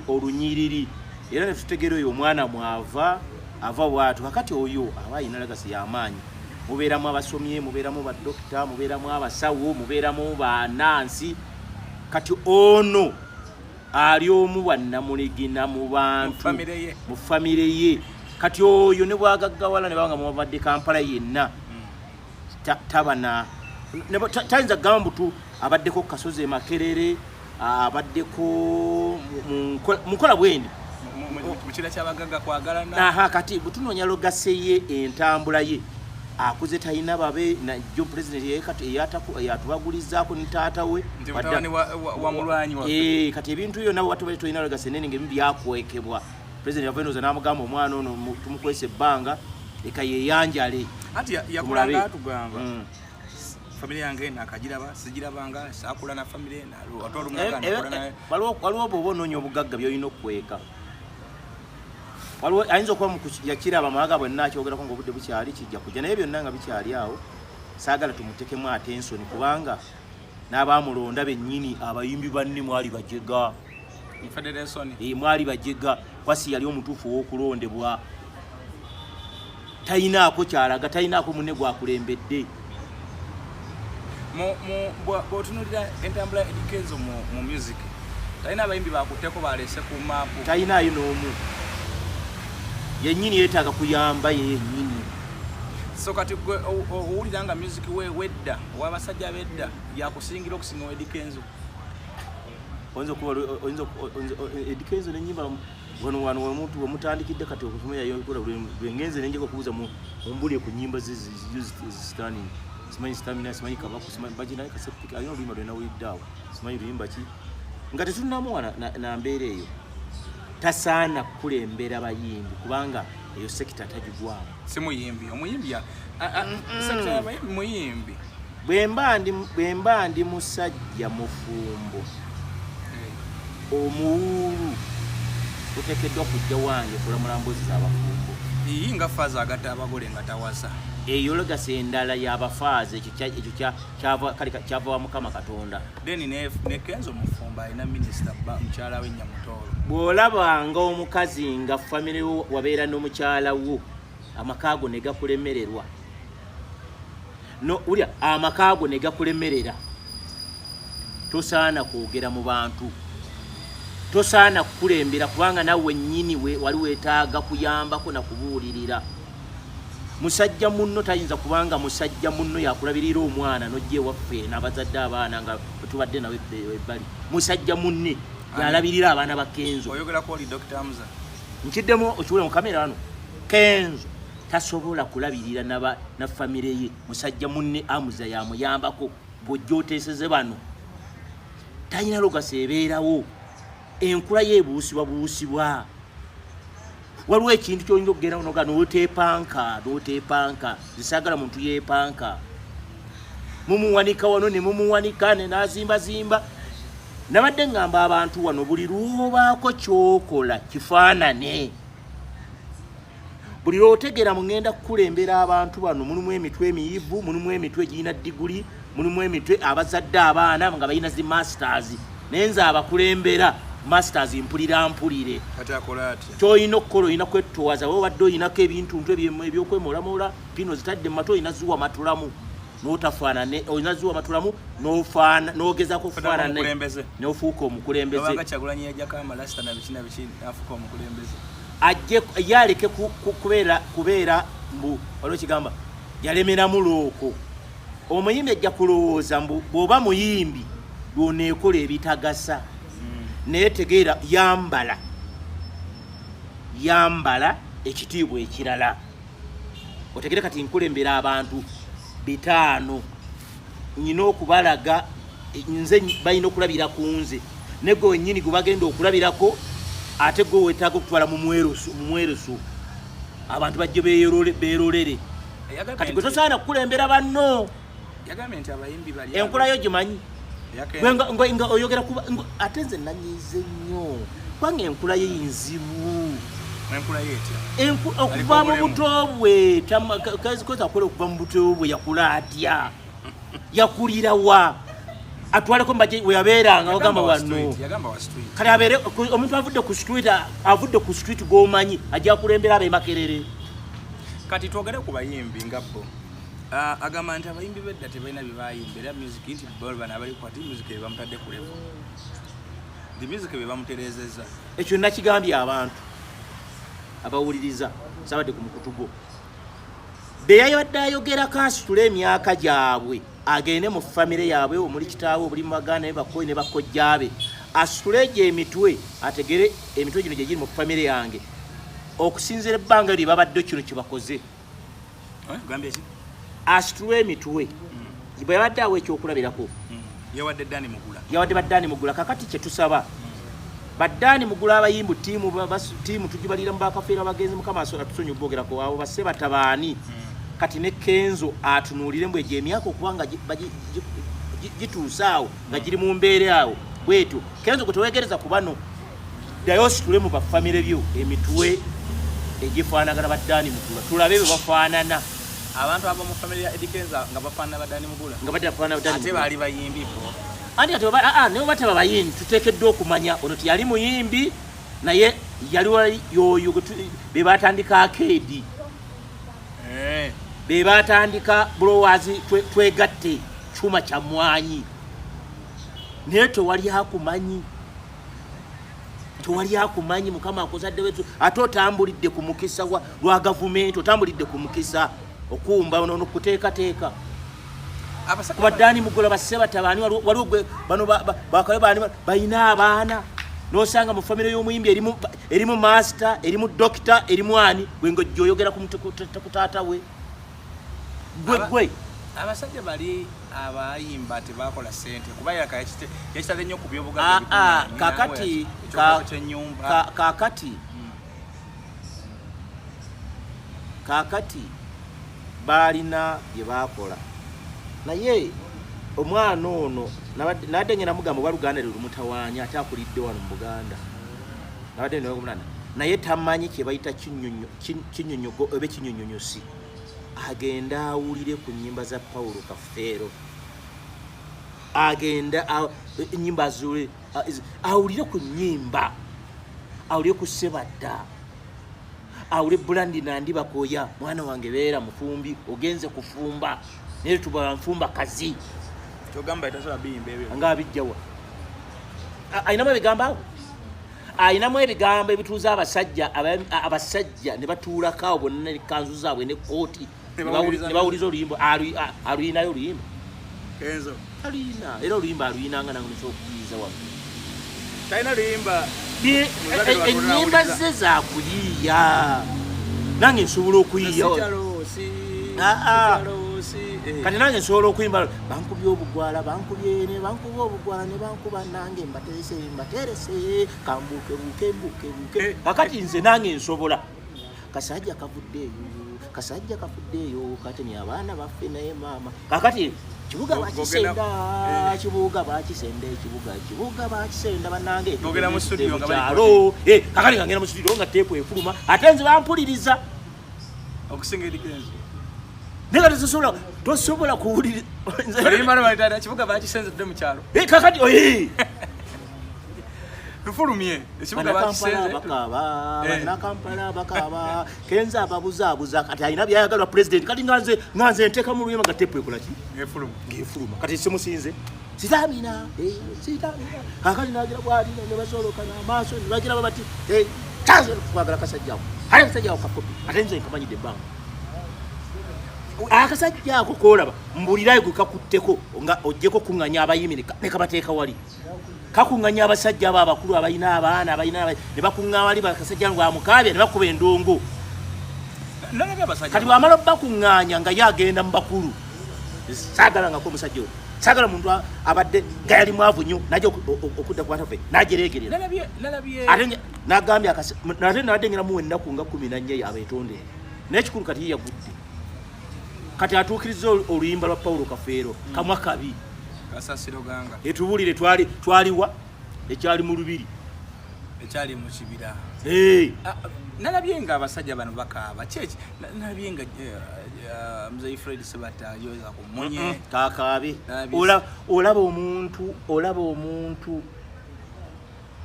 olunyiriri era ne tutegeera oyo omwana mwava ava bwatu kakati oyo aba ayina legacy y'amaanyi mubeeramu abasomye mubeeramu badokita mubeeramu abasawo mubeeramu banansi kati ono ali omu bannamuligina mu bantu mu famire ye kati oyo ne bwagaggawala ne banga mubadde Kampala yenna tabana tayinza gamba mbutu abaddeko Kasozi e Makerere abaddeko mukola bwendi mukira kyabagagga kwagalana aha kati butunoonya logase ye entambula ye akuze tayina babe na jo president ye kati yatubagulizaako ni taata we wa mulwanyi wa kati ebintu byo nabo watu balitoyina logase nene nge byakwekebwa president yavenoza namugamba omwana ono tumukwese ebbanga eka yeyanjale ati yakulanga atugamba familia yange nakagiraba sigirabanga sakula na familia na watolu mwaka nakolana waliwo bobononya obugagga byoyina okweka waliwo ayinza okuba yakiraba amawaga bwe nakyogerako nga obudde bukyali kijja kujja naye byonna nga bikyali awo saagala tumutekemu atensoni kubanga n'abamulonda bennyini abayimbi banne mwali bajega mwali bajega kwasi yali omutuufu w'okulondebwa tayinaako kyalaga tayinaako munne gwakulembedde bw'otunuulira entambula Edikenzo mu music talina abayimbi bakutteko balese ku maapu talinayo n'omu yennyini yeetaaga kuyamba yennyini so kati gwe owulira nga music wedda ow'abasajja bedda yakusingira okusinga Edikenzo oyinza okuba Edikenzo n'ennyimba wano omuntu wemutandikidde kati okufuma yayokola lwengenze nenjeka okubuuza mumbulire ku nnyimba zisitanini simanyi stamina simanyi kabaku simanyi bajinaye kaseptic alina oluyimba lwena wuliddeawo simanyi luyimba ki nga tetunamuwa na mbeera eyo tasaana kukulembera bayimbi kubanga eyo sekita tagigwamu si muyimbi omuyimbi sekita y'abayimbi muyimbi bwemba ndi musajja mufumbo omuwuulu oteekeddwa kujja wange kulamula mbuzi z'abafumbo iyi nga faaza agatta abagole nga tawasa eyo legasi endala y'abafaaza ekyo kyava wa Mukama Katonda then ne Kenzo Mufumba alina minisita mukyala we Nyamutoolo bw'olabanga omukazi nga famire wabeera n'omukyala wo amakaago ne gakulemererwa ulya amakaago ne gakulemerera tosaana kwogera mu bantu tosaana kukulembera kubanga nawe nnyini wali weetaaga kuyambako na kubuulirira musajja munno tayinza kubanga musajja munno yakulabirira omwana nojje waffe n'abazadde abaana nga tubadde nawe ebbali musajja munne yalabirira abaana ba Kenzo oyogerako oli Dr. Hamza nkiddemu okiwule mu kamera wano Kenzo tasobola kulabirira na famire ye musajja munne Hamza yamuyambako bw'ojja oteeseze bano tayina logasi ebeerawo enkula yeebuusibwa waliwo ekintu ky'oyinza okugenda noga n'oteepanka zisaagala muntu yeepanka mumuwanika wano ne mumuwanika ne n'azimbazimba nabadde ngamba abantu wano buli lwobaako kyokola kifaanane buli lwotegera mugenda kukulembera abantu bano mulimu emitwe emiyivu mulimu emitwe egirina diguli mulimu emitwe abazadde abaana nga balina zi masters naye nze abakulembera masters mpulire kati akola atya kyoyina okukola oyina kwetoowaza wowe obadde oyinako ebintu ebyokwemolamola pino zitadde mato oyina zuwa matulamu n'otafaanane oyina zuwa matulamu n'ogezaako okufaanane n'ofuuka omukulembeze ajje yaleke kubeera mbu waliwo kigamba yalemeramu looko omuyimbi ajja kulowooza mbu bw'oba muyimbi lwoneekola ebitagasa naye tegeera yambala ekitiibwa ekirala otegere kati nkulembera abantu 5 nyina okubalaga nze balina okulabira ku nze nego wennyini gwe bagenda okulabirako ate gwe weetaaga okutwala mu mwerusu abantu bajje beerolere kati gwe tosaana kukulembera banno enkulayo gimanyi nga oyogera ate nze nanyize nnyo kubanga enkula ye yinzibu okuva mu buto bwe koza akola okuva mu buto bwe yakula atya yakulira wa atwaleko mbaje we yabeeranga bagamba wano yagamba wa street kale abeere omuntu avudde ku street gomanyi ajja kulembera abe makerere kati twogere ku bayimbi ngabbo agamba nti abayimbi bedda tebalina byebayimbira music nti bana abali kwati music ebamutadde ku level the music ebamuterezeza ekyo nakigambye abantu abawuliriza sabadde ku mukutugo beyayabadde ayogera kasitula emyaka gyabwe agende mu famire yaabwe omuli kitaawe obuli mu baganda ne bakoyi ne bakojjaabe asitule egyo emitwe ategere emitwe gino gye giri mu famire yange okusinzira ebbanga lye babadde kino kye bakoze asitule emitwe bwe yabadde awo ekyokulabirako yawadde Dani Mugula yawadde baddaani mugula kakati kye tusaba baddaani mugula abayimbu tiimu tugibalira mu bakafeera bagenzi mukama asobola tusonyi obogerako abo basse batabaani kati ne Kenzo atunuulire mbwe egyo emyaka okubanga gituusa awo nga giri mu mbeera awo bwetu Kenzo gwe teweegereza ku bano ddayo situle mu bafamire byo emitwe egifaanagana baddaani mugula tulabe bwe bafaanana abantu abo mu family ya Eddie Kenzo nga bafaanana baddaani mugula nga badde bafaanana baddaani ate baali bayimbi bo andi ate ne bataba bayimbi tuteekeddwa okumanya ono tiyali muyimbi naye yali yoyo be batandika akeedi be batandika bulowazi twegatte chuma kya mwanyi naye tewali akumanyi mukama akozadde wetu ate otambulidde ku mukisa lwa gavumenti otambulidde ku mukisa okumba ono kuteekateeka baddaani mugula basse batabaani waliwo bano bakayo baani balina abaana n'osanga mu famire y'omuyimbi erimu master erimu doctor erimu ani gwengo gyoyogera ku taata we gwe abasajja bali abayimba tebakola sente kuba yakitaze nnyo ku byobugagga kakati balina bye bakola naye omwana ono nabadde ngenda mugamba oba Luganda lwe lumutawaanya ate akulidde wano mu Buganda nabadde nogumulana naye tamanyi kye bayita kinyonyogo oba kinyonyonyosi agenda awulire ku nnyimba za Paulo Kafeero agenda ennyimba zule awulire ku nnyimba awulire ku Sebadda awulire Bulandi Nandi Bakoya mwana wange beera mufumbi ogenze kufumba naye tuba nfumba kazi kyogamba etasobola biyimba ebyo nga abijjawa ayinamu ebigambo awo ayinamu ebigambo ebituuza abasajja ne batuulako awo bonna nekanzu zaabwe nekooti ne bawuliza oluyimba aluyinayo oluyimba Kenzo aluyina era oluyimba aluyinanga nange nekyokuyiiza wano talina luyimba ennyimba ze zakuyiiya nange nsobola okuyiiya kati nange nsobola okuyimba bankubye obugwala bankubye ne bankuba obugwala ne bankuba nange mbaterese kambuke kakati nze nange nsobola kasajja kavuddeeyo katemi abaana baffe naye maama kakati kibuga bakisenda bannange kakati ngangenda mu studio nga teepu efuluma ate nze bampuliriza okusinga Eddie Kenzo nega tosobola kuwulira kibuga bakisenze tudde mu kyalo kakati tufulumye ekibuga bakisenze Bannakampala bakaaba Kenzo ababuzaabuza kati alina byayagalwa president kati nganze nteeka mu luyima nga tepu ekolaki ng'efuluma kati simusinze sitamina kakati nagira bwali ne basoloka n'amaaso ne bagiraba bati tanze twagala kasajjaako ate kasajjaako kakopi ate nze nkamanyidde ebbanga akasajja ako koolaba mbulirayo gwe kakutteko nga ojjeko kuŋŋanya abayimi ne kabateeka wali kakuŋŋanya abasajja abo abakulu abalina abaana ne bakuŋŋa wali bakasajja ngo amukaabya ne bakuba endongo kati bwamala bakuŋŋanya nga ye agenda mu bakulu saagalangako omusajja oyo saagala muntu abadde nga yali mwavu nnyo najja okudda ku batafe najereegerera ate nagambye ate nabadde ngeramuwa ennaku nga 14 abeetondere naye kikulu kati ye yagudde kati atuukiriza oluyimba lwa Paulo Kafeero kamwa kabi kasasiro ganga etubulire twaliwa ekyali mu lubiri ekyali mu kibira nalabye nga abasajja bano bakaaba kyeki nalabye nga mzee Fred Sebatta yoza ku munye kakaabe olaba omuntu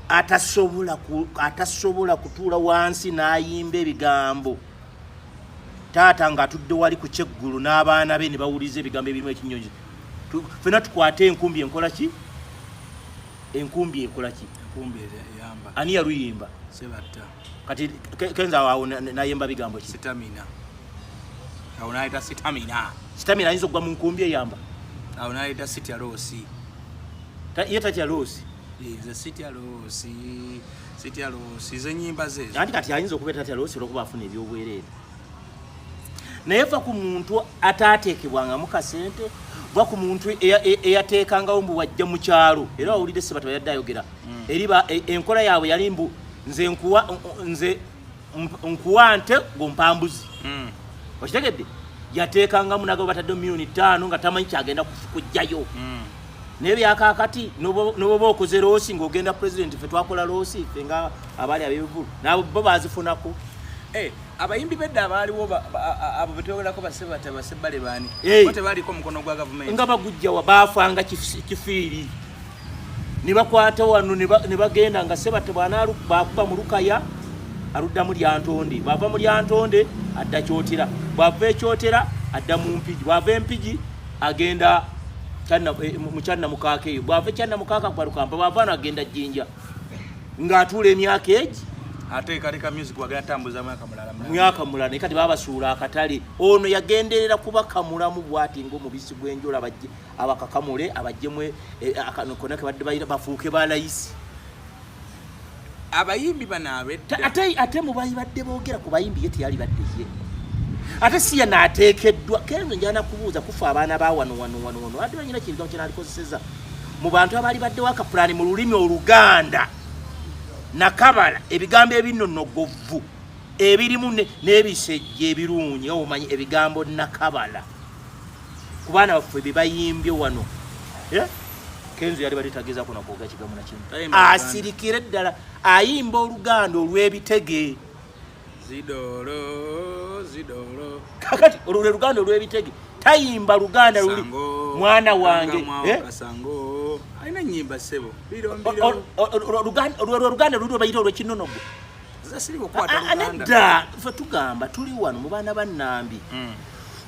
atasobola kutuula wansi n'ayimba ebigambo taata ng'atudde wali ku kyeggulu n'abaana be ne bawuliza ebigambo ebirimu ekinyonyi ffenna tukwate enkumbi enkola ki eyamba ani yaluyimba Sebatta kati kenza awo nayimba bigambo ki sitamina awo nayita sitamina ayinza okugwa mu nkumbi eyamba awo nayita sitya loosi ye tatya loosi ze sitya loosi zenyimba zezo anti kati ayinza okuba tatya loosi olwokuba afuna ebyobwereere naye va ku muntu ataateekebwangamu kasente va ku muntu eyateekangawo mbu wajja mu kyalo era wawulidde Sebatta bayadde ayogera enkola yaabwe yali mbu nze nkuwa nte gompambuzi okitegedde yateekangamu nagabo batadde $5,000,000 nga tamanyi kyagenda kujjayo naye byakakati noboba okoze loosi ng'ogenda pulezidenti ffe twakola loosi ffe nga abaali ab'ebivulu nabo bo bazifunako abayimbi bedda abaaliwo abo betwogerako Sebatta basebbale baani bo tebaaliko mukono gwa gavumenti nga bagujjawa baafanga kifiiri ne bakwata wano ne bagenda nga Sebatta baakuba mu Lukaya aluddamu Lyantonde bw'ava mu Lyantonde adda Kyotera bw'ava ekyotera adda mu Mpigi bw'ava Empigi agenda mu Kyannamukaaka eyo bw'ava Kyannamukaaka kwa Lukamba bw'ava no agenda Jjinja ng'atuula emyaka egi ateekateeka music wagenda tambuza myaka mulala kati babasuula akatale ono yagenderera kubaka mulamu bwati ng'omubisi gw'enjola bajje abakakamule abajjemu akanokona ke badde bayira bafuuke ba layisi abayimbi banaabe ate mu bayibadde boogera ku bayimbi ye teyali badde ye ate si yanaateekeddwa kenzo njana kubuuza kufa abaana ba wano ate banyina kibigambo kyenalikozeseza mu bantu abaali baddewo akapulaani mu lulimi Oluganda nakabala ebigambo ebinnonogovu ebirimu n'ebisejje ebirungi omanyi ebigambo nakabala ku baana baffe bye bayimbye wano kenzo yali balitageeza kuna kuoga kigamu na kimu asirikire ddala ayimba Oluganda olw'ebitege zidoro kakati Oluganda olw'ebitege tayimba Luganda luli mwana wange kasango alina nyimba sebo Oluganda luli bayita olw'ekinonogo zasiriwo kwata Luganda anedda ffe tugamba tuli wano mu baana ba Nnambi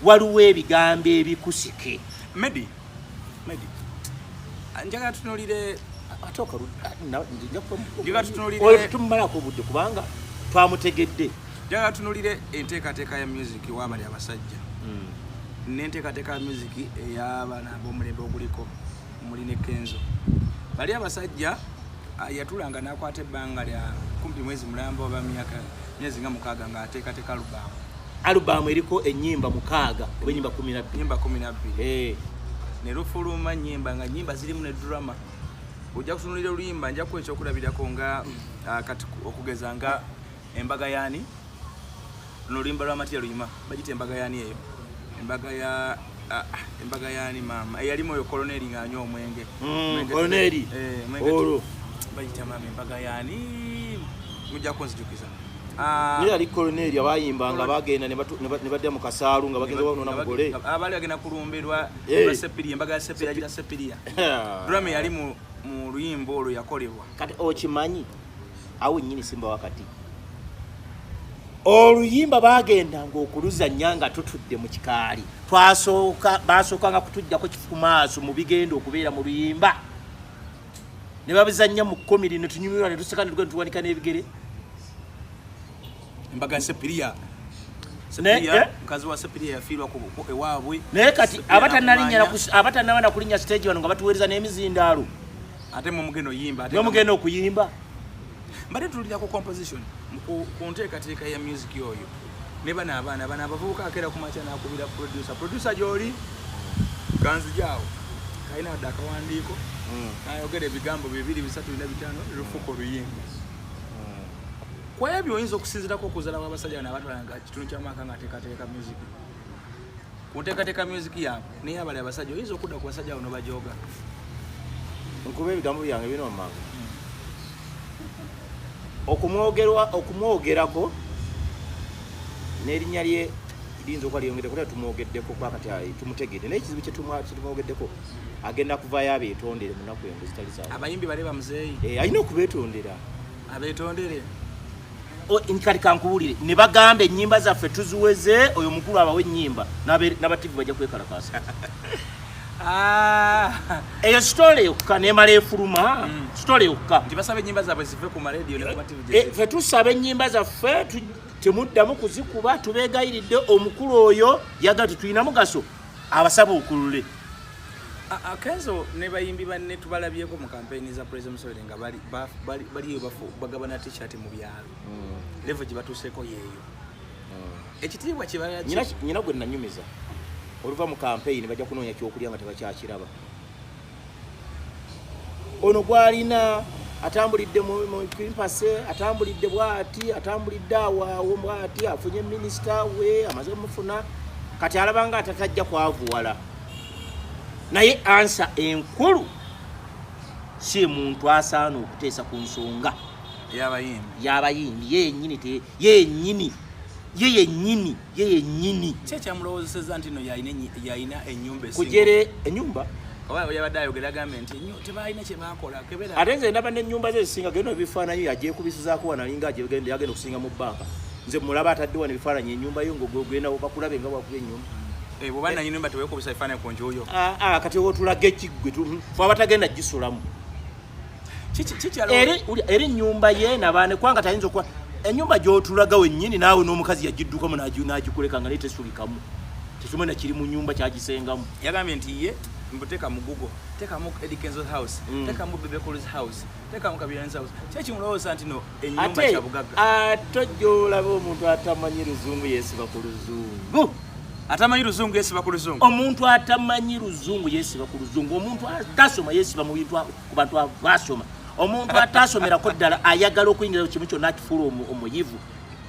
waliwo ebigambo ebikusike Medi njagala tutunulire tumumalako obudde kubanga twamutegedde njagala tutunulire enteekateeka ya music wabali abasajja n'enteekateeka ya music ey'abaana b'omulembe oguliko muli ne Kenzo bali abasajja yatulanga n'akwata ebbanga lya kumpi mwezi mulamba oba myezi nga 6 ng'ateekateeka alubamu eriko ennyimba 6 oba ennyimba 12 ne lufuluma nyimba nga nyimba zirimu ne drama ojja kutunulira oluyimba nja kuwa ekyokulabirako nga kati okugeza nga embaga yaani n'oluyimba lwa Matiya Luyima bagita embaga yaani eyo embaga yaani maama eyalimu oyo koloneri ng'anywa omwenge koloneri olwo bagita maama embaga yaani mujja kunzijukiza yali koloneri abayimbanga bagenda ne badda mu kasaalu nga bagenda banona mugole abaali bagenda kulumberwa Sepiria embaga ya Sepiria agira Sepiria drama yali mu luyimbo olwo yakolebwa kati okimanyi awo nnyini simba wakati oluyimba bagendanga okuluzannya nga tutudde mu kikaali basookanga kutujjako kifu maaso mu bigenda okubeera mu luyimba ne babizannya mu komiri ne tunyumirwa ne tuseka ne tuwanika n'ebigere embaga ya Sepiria mukazi wa Sepiria yafiirwa ewaabwe naye kati abatanaba kulinnya stage wano nga batuweereza n'emizindaalo ate mugenda okuyimba mbadde tulira ku composition ku nteekateeka ya music oyo ne bano abaana abavubuka akeera ku makya n'akubira producer gy'oli kanzijaawo kalina wadde akawandiiko n'ayogera ebigambo 2, 3, 4, 5 lufuko oluyimba ku ebyo oyinza okusinziirako okuzala w'abasajja bano abatwalanga kitundu ky'amaka ng'ateekateeka music ku nteekateeka music yaabwe naye abali abasajja oyinza okudda ku basajja bano bajooga nkuba ebigambo byange bino mmanga okumwogerako n'erinnya lye linza okuba lyongedde kuba tumwogeddeko kwakati tumutegedde naye ekizibu kyetumwogeddeko agenda kuvaayo abeetondere munaku engo zitali zaawe abayimbi bale bamuzeeyi alina okubeetondera abeetondere kati kankubuulire ne bagamba ennyimba zaffe tuziweze oyo mukulu abawe ennyimba n'abativi bajja kwekalakaasa eyo sitole yokka nemala efuluma sitole yokka nti basaba ennyimba zaabwe zive ku maradio ne ku mativi ffe tusaba ennyimba zaffe temuddamu kuzikuba tubeegayiridde omukulu oyo yagala tetulina mugaso abasaba okulule Kenzo ne bayimbi banne tubalabyeko mu campaign za President Museveni nga bali bagabana t-shirt mu byalo level gye batuseeko yeeyo ekitiibwa nyina gwe nanyumiza oluva mu campaign bajja kunoonya kyokulya nga tebakyakiraba ono gwalina atambulidde mu kimpase atambulidde bwati atambulidde awaawo bwati afunye minisita we amaze kumufuna kati alabanga atatajja kwavuwala naye ansa enkulu si muntu asaana okuteesa ku nsonga y'abayimbi yenyini kyekyamulowozeseza nti no yayina ennyumba kujere ennyumba yabadde ayogera agambe nti tebalina kye bakola ate nze ndaba n'ennyumba ze zisinga genda ebifaananyi yagyekubisizaako wanalinga yagenda okusinga mu bbanka nze mulaba atadde wano ebifaananyi ennyumba yo ngogenda bakulabe nga bwakuba ennyumba bwobana nyumba tewekubisa ebifaananyi ku njuuyo kati wotulaga ekiggwe fe abatagenda gisulamu eri ennyumba ye nabaane kubanga tayinza okuba ennyumba gy'otulaga wennyini naawe n'omukazi yagiddukamu n'agikuleka nga naye tesulikamu tekimwe nakiri mu nyumba kyagisengamu yagambye nti ye mbuteeka mu Google teekamu Eddie Kenzo's house teekamu Bebe Cool's house teekamu Kabiran's house kyekimulowooza nti no ennyumba kyabugagga ate gy'olaba omuntu atamanyi luzungu yeesiba ku luzungu atamanyi luzungu yeesiba ku luzungu omuntu atamanyi luzungu yeesiba ku luzungu omuntu atasoma yeesiba mu bintu ku bantu abasoma omuntu atasomerako ddala ayagala okuyingira kimu kyonna akifuula omuyivu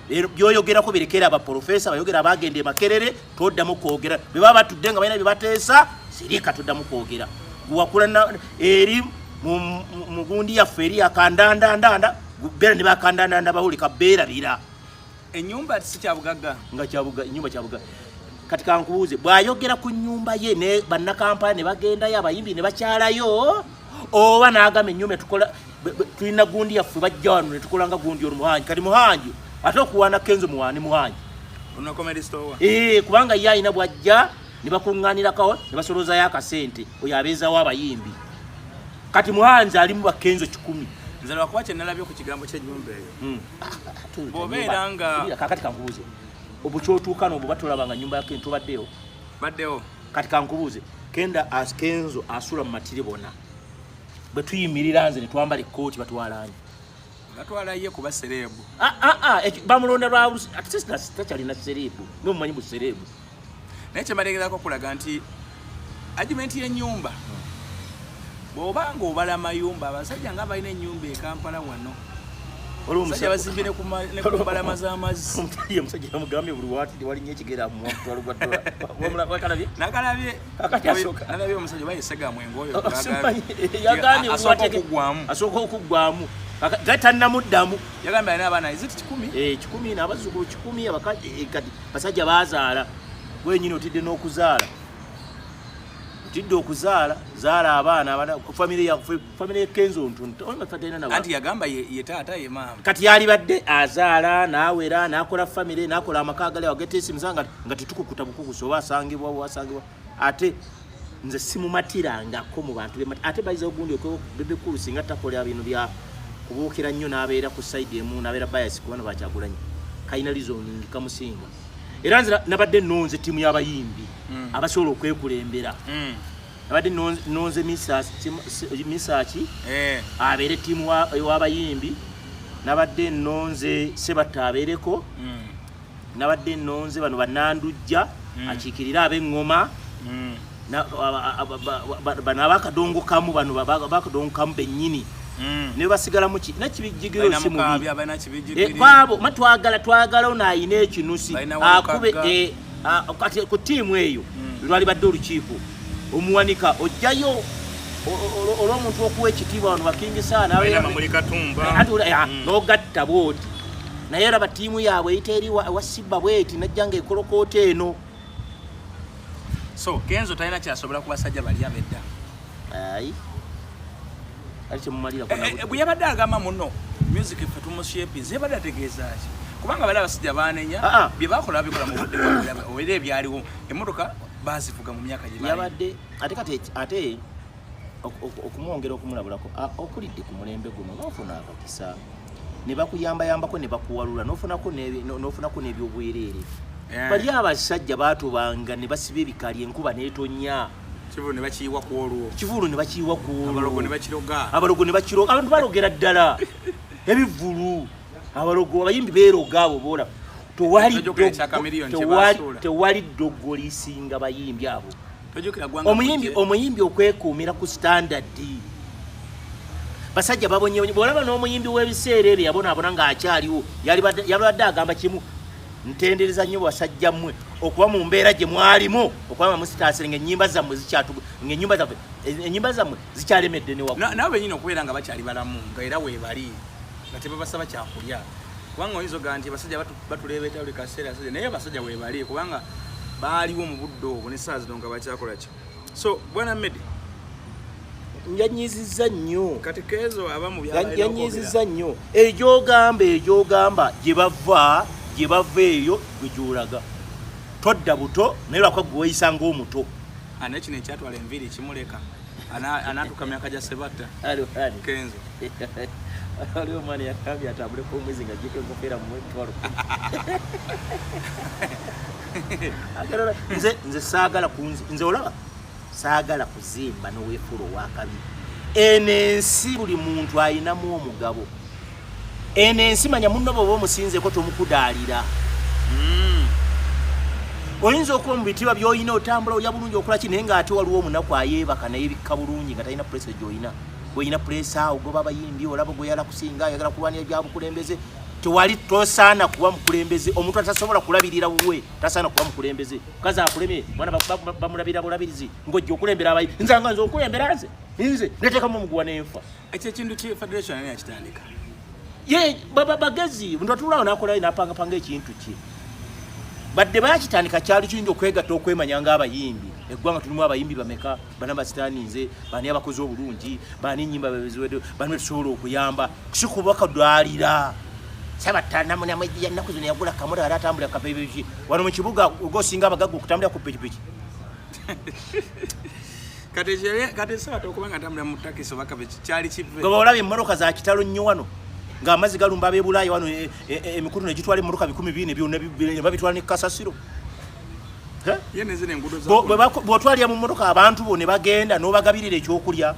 byoyogerako birekera abaprofesa bayogera abagenda makerere toddamu kwogera bwe baba batudde nga balina bye bateesa sirika toddamu kwogera guwakula eri mu gundi yaffe eri yakandandandanda beera ne bakandandanda bawulika beerabira ennyumba si kyabugagga nga ennyumba kyabugagga kati kankubuuze bw'ayogera ku nnyumba ye ne bannakampala ne bagendayo abayimbi ne bakyalayo oba n'agamba ennyumba tukola tulina gundi yaffe bajja wano ne tukola nga gundi olumuhanji kati muhanji ate okuwaana Kenzo muwaani muhanji kubanga ye alina bwajja ne bakuŋŋaanirako ne basoloozayo akasente oyo abeezawo abayimbi kati muhanji ali mu bakenzo 10 nze lwakuba kye nalabye ku kigambo ky'ennyumba eyo bw'obeera nga kakati kankubuuze obwo kyotuuka n'obwo batolabanga nnyumba yake ntubaddeyo baddewo kati kankubuuze Kenzo asula mu matiribona bwe tuyimirira nze ne twambala ekkooti batwalanye batwalaye kuba serebu bamulonda lwa ate takyalina serebu nomumanyi bu serebu naye kyemalegerako okulaga nti argument y'ennyumba bw'obanga obala amayumba abasajja nga balina ennyumba e Kampala wano omusajja bazimbye ne ku mbalama z'amazzi omusajja yamugambye buli waati walinnya ekigera mumutwalo gwa dola nakalabye omusajja oba yesega mwengo oyo yagambye asooka okuggwamu tannamuddamu yagambye alina abaana iziti 10 10 n'abazzukulu 10 abakadde kati basajja baazaala wenyini otidde n'okuzaala zaala abaana family ya Kenzo ntuntu anti yagamba ye taata ye maama kati yali badde azaala naawera nakola family nakola amaka agale wagete esimu nga tetukukuta bukukuso wasangibwa ate nze simumatirangako mu bantu ate bayiza ogundi okwo Bebe Cool singa takola bintu bya kubuukira nnyo n'abeera ku side emu n'abeera bias kubana bakyagulanyi kayina reasoning kamusinga era nze nabadde nonze tiimu y'abayimbi abasobola okwekulembera nabadde nonze misaki abeere tiimu w'abayimbi nabadde nonze Sebatta abeereko nabadde nonze bano bannandujja akiikirira ab'eŋŋoma bano abakadongo kamu bano bakadongo kamu bennyini ne basigalamu ki nakibijjigiro si mubi kwabo twagala ono ayina ekinusi akube kati ku tiimu eyo lwali badde olukiiko omuwanika ojjayo olw'omuntu okuwa ekitiibwa wano bakingisa n'ogatta bwoti naye olaba ttiimu yaabwe eyita eri wa Simba bweti najja nga ekolokoota eno. So Kenzo talina kyasobola ku basajja bali abedda. Ayi ali temumalira bwe yabadde agamba muno music ffe tumushepize yabadde ategeeza ki kubanga bali abasajja baanenya bye bakola bikola mu budde obwera ebyaliwo emmotoka bazivuga mu myaka gye yabadde ate okumwongera okumulabulako okulidde ku mulembe guno n'ofuna akakisa ne bakuyambayambako ne bakuwalula n'ofunako n'ebyobwereere. Bali abasajja baatubanga ne basiba ebikali enkuba n'etonya Kivulu ne bakiyiwa ku olwo. Abalogo ne bakiroga. Abantu balogera ddala. Ebivulu. Abalogo abayimbi beeroga abo bola. Tewali ddogo lisinga bayimbi abo. Omuyimbi okwekuumira ku standard. Basajja babonye bolaba n'omuyimbi w'ebiseera ebyo yabonaabona ng'akyaliwo yalibadde agamba kimu ntendereza nnyo basajja mmwe okuba mu mbeera gye mwalimu okuba musitaasire ng'ennyimba zammwe zikyalemedde ne waggulu. Nabo bennyini okubeera nga bakyali balamu nga era weebali nga tebabasaba kyakulya kubanga oyinza ogaa nti abasajja batuleebeeta buli kaseera naye abasajja weebali kubanga baaliwo mu budde obwo n'essaawa zino nga bakyakola ki. So Bwana Medi yanyizizza nnyo kati Kezo abamu yanyizizza nnyo egyogamba gye bava eyo gwe gyolaga todda buto naye lwakwa gwe weyisa ng'omuto. Ane kino ekyatwala enviiri kimuleka anaatuka myaka gya Sebatta Kenzo aliwo omwana yakambye atambuleko omwezi nga jjeko enkofiira mu mwetwalo. Nze saagala nze olaba saagala kuzimba n'oweefula owakabi. Eno ensi buli muntu ayinamu omugabo. Eno ensi manya munno bw'oba omusinzeeko tomukudaalira. Oyinza okuba mu bitiibwa by'olina otambula olya bulungi okola ki naye ng'ate waliwo omunaku ayeebaka naye bikka bulungi nga talina pulesa gy'olina. Bw'olina pulesa awo goba abayimbi olaba gweyala kusinga ayagala kulwanira ebyabukulembeze tewali tosaana kuba mukulembeze. Omuntu atasobola kulabirira wuwe tasaana kuba mukulembeze. Mukazi akulemye mwana bamulabira bulabirizi ng'ojja okulembera abayi nzanga nze okulembera nze neteekamu omuguwa n'enfa. Ekyo ekintu ki Federation ani yakitandika? Ye bagezi omuntu atulawo n'akolayo n'apangapanga ekintu kye. Badde bakitandika kyali kiyinza okwegatta okwemanya ng'abayimbi. Eggwanga tulimu abayimbi bameka bana basitaaninze bani abakozi obulungi bani ennyimba beziwedde bani tusobola okuyamba si kubakadwalira. Sabatana mu namwe ennaku zino yagula kamola ala atambula kapebeki wano mu kibuga ogosinga abagagga okutambula ku pikipiki. Kati sabato okubanga atambula mu takisi oba kapeki kyali kive. Goba olabye emmotoka za kitalo nnyo wano ng'amazzi galumba ab'Ebulaaya wano emikutu ne gitwala emmotoka 200 byonna babitwala ne Kasasiro. Bw'otwalira mu mmotoka abantu bo ne bagenda n'obagabirira ekyokulya.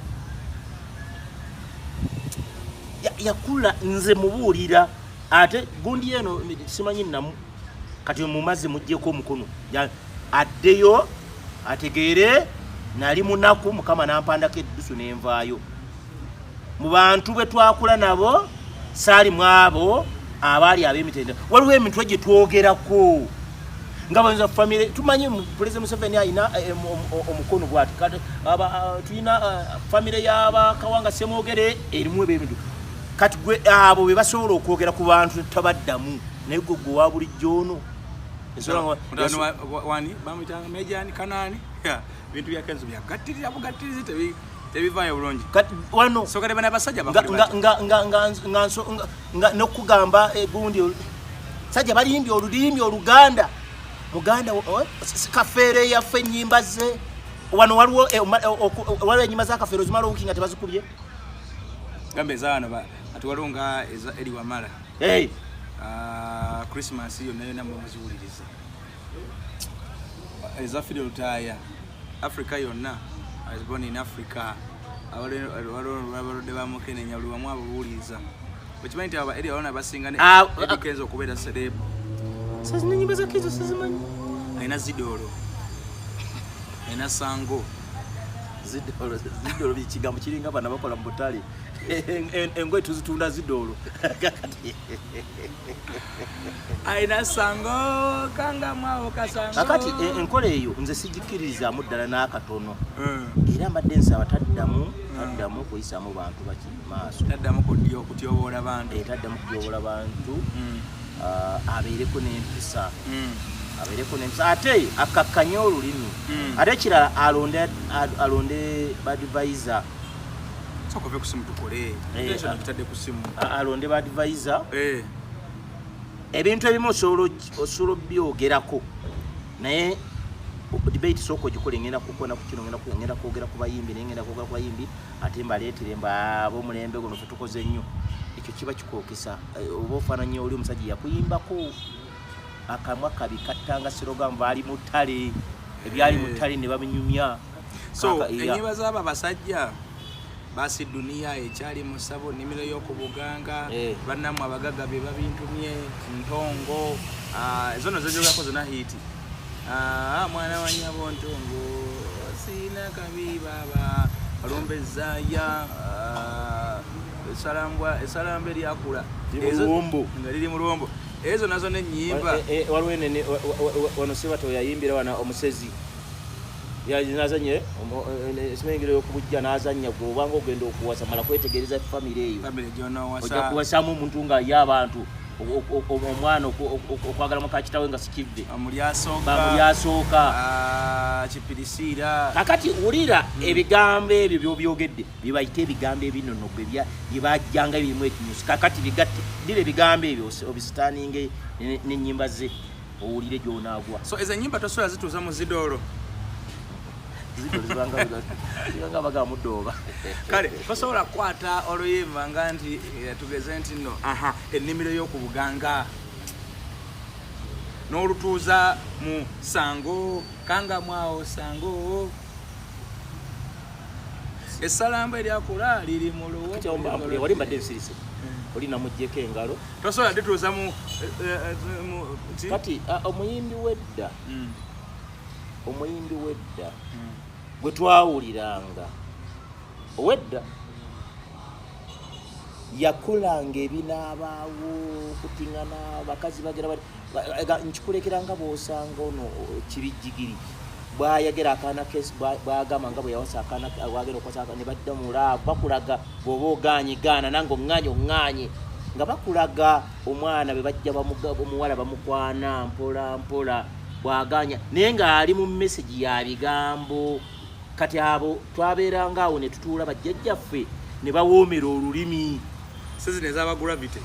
Yakula nze mubuulira ate gundi eno simanyi namu kati mu mazzi muggyeko omukono addeyo ategeere nali munaku Mukama n'ampandako eddusu n'envaayo. Mu bantu bwe twakula nabo saali mu abo abaali ab'emitendera waliwo emitwe gye twogerako nga banza famire tumanyi President Museveni ayina omukono bwati kati tulina famire y'Abakawanga Ssemwogere erimu eb'emitwe kati gwe abo be basobola okwogera ku bantu tabaddamu naye gwe wa bulijjo ono wani bamuyitanga Mejani Kanaani bintu bya Kenzo byagattiriza bugattirizi tebivaayo bulungi wano so kale bana basajja nga nokugamba gundi sajja balimbi olulimi Oluganda Muganda kafeere yaffe ennyimba ze wano waliwo ennyimba za kafeero zimala owuki nga tebazikubye gambe zaano ati waliwo nga eri Wamala Christmas yonna yonna muziwuliriza eza Fidel Lutaaya Africa yonna I was born in Africa abalodde bamukenenya buli wamu ababuuliza wekimanyi nti eri abaana basinga ne Kenzo okubeera serebu sazina nyimba za Kenzo sazimanyi alina Zidoro alina Sango Zidoro bikigambo kiringa bana bakola mu butale engoye tuzitunda zidoolo aina sango kanga mwawo kasango kakati enkola eyo nze sigikiririzaamu ddala n'akatono era mbadde nsaba taddamu kuyisaamu bantu baki maaso taddamu kutyoboola bantu abeereko n'empisa ate akakkanye olulimi ate ekirala alonde badvisor sokove kusimu tukole kitadde kusimu alonde badvisor ebintu ebimu osobola byogerako naye debate soko ogikole ngenda kukona ku kino ngenda kwogera ku bayimbi ngenda kwogera ku bayimbi ate mbaleetere abo mulembe guno tukoze nnyo ekyo kiba kikookesa oba ofaananya oli omusajja yakuyimbako akamwa kabi kattanga sirogambu ali mu ttale ebyali mu ttale ne babinyumya so enyiba z'abo abasajja basi dunia ekyali mu ssabo nnimiro y'okubuganga bannamu abagaga be babintumye ntongo ezo no zezogako zona hiti mwana wa nyabo ntongo sina kabi baba alombezaya esalamba eryakula nga liri mu luwombo ezo nazo n'ennyimba waliwo enene wano sebata yayimbira wana omusezi yazanye esimengero y'okubujja n'azanya gwe obanga ogenda okuwasa mala kwetegereza famire eyo ojja kuwasamu omuntu nga ye abantu omwana okwagala mukakitawe nga sikivve bamulyasooka kipirisiira kakati wulira ebigambo ebyo byobyogedde bibayita ebigambo ebinono bye bajjanga ebirimu ekinyusi kakati bigatte dira ebigambo ebyo obisitaaninge n'ennyimba ze owulire gyonaagwa so ezo ennyimba tosobola zituuza mu zidoolo zibanga bagamudooba kale tosobola kukwata oluyimba nga nti tugeze nti nno ennimiro y'okubuganga n'olutuuza mu sango kanga mwawo sango essalamba eryakula liri mu wali mbadde nsirise oli namuggyeko engalo tosobola dituuza mu kati omuyimbi wedda gwe twawuliranga owedda yakolanga ebinaabaawo kutingana bakazi bagera nkikulekeranga bw'osanga ono kibijjigiri bwayagera akaana kesi bwagamba nga bwe yawasa akaana bwagera okwasa ne badda mulaavu bakulaga bw'oba ogaanye gaana nange oŋŋaanye nga bakulaga omwana be bajja omuwala bamukwana mpola mpola bwaganya naye ng'ali mu message ya bigambo kati abo twabeeranga awo ne tutuula bajjajjaffe ne bawoomera olulimi sezino ez'abagravity